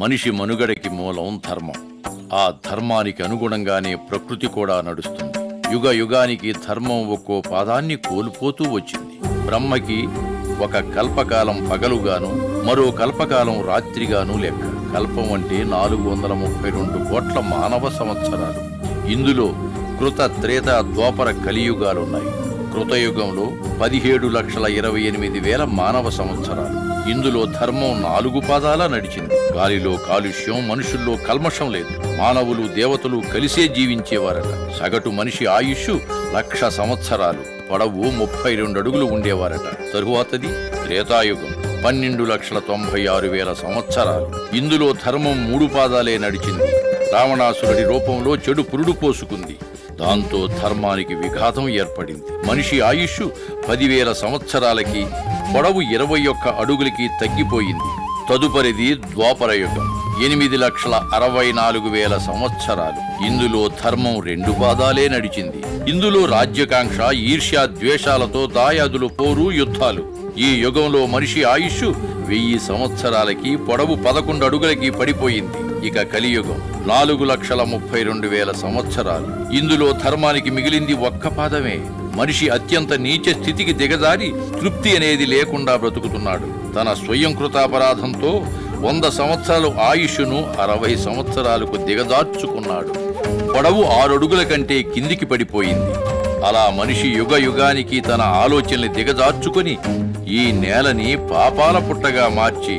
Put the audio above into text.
మనిషి మనుగడకి మూలం ధర్మం. ఆ ధర్మానికి అనుగుణంగానే ప్రకృతి కూడా నడుస్తుంది. యుగ యుగానికి ధర్మం ఒక్కో పాదాన్ని కోల్పోతూ వచ్చింది. బ్రహ్మకి ఒక కల్పకాలం పగలుగాను, మరో కల్పకాలం రాత్రిగాను లెక్క. కల్పం అంటే 432 కోట్ల మానవ సంవత్సరాలు. ఇందులో కృత, త్రేత, ద్వాపర, కలియుగాలున్నాయి. కృతయుగంలో 17,28,000 మానవ సంవత్సరాలు. ఇందులో ధర్మం 4 పాదాల నడిచింది. గాలిలో కాలుష్యం, మనుషుల్లో కల్మషం లేదు. మానవులు, దేవతలు కలిసే జీవించేవారట. సగటు మనిషి ఆయుష్ 1,00,000 సంవత్సరాలు, పొడవు 32 అడుగులు ఉండేవారట. తరువాతది త్రేతాయుగం, 12,96,000 సంవత్సరాలు. ఇందులో ధర్మం 3 పాదాలే నడిచింది. రావణాసురుడి రూపంలో చెడు పురుడు పోసుకుంది. దాంతో ధర్మానికి విఘాతం ఏర్పడింది. మనిషి ఆయుష్ 10,000 సంవత్సరాలకి, పొడవు 21 అడుగులకి తగ్గిపోయింది. తదుపరిది ద్వాపరయుగం, 8,64,000 సంవత్సరాలు. ఇందులో ధర్మం 2 పాదాలే నడిచింది. ఇందులో రాజ్యకాంక్ష, ఈర్ష్య, ద్వేషాలతో దాయాదులు, పోరు, యుద్ధాలు. ఈ యుగంలో మనిషి ఆయుష్ 1000 సంవత్సరాలకి, పొడవు 11 అడుగులకి పడిపోయింది. ఇక కలియుగం 4,32,000 సంవత్సరాలు. ఇందులో ధర్మానికి మిగిలింది 1 పాదమే. మనిషి అత్యంత నీచ స్థితికి దిగజారి తృప్తి అనేది లేకుండా బ్రతుకుతున్నాడు. తన స్వయం కృతాపరాధంతో 100 సంవత్సరాలు ఆయుష్ను 60 సంవత్సరాలకు దిగజార్చుకున్నాడు. పొడవు 6 అడుగుల కంటే కిందికి పడిపోయింది. అలా మనిషి యుగ యుగానికి తన ఆలోచనల్ని దిగజార్చుకొని ఈ నేలని పాపాల పుట్టగా మార్చి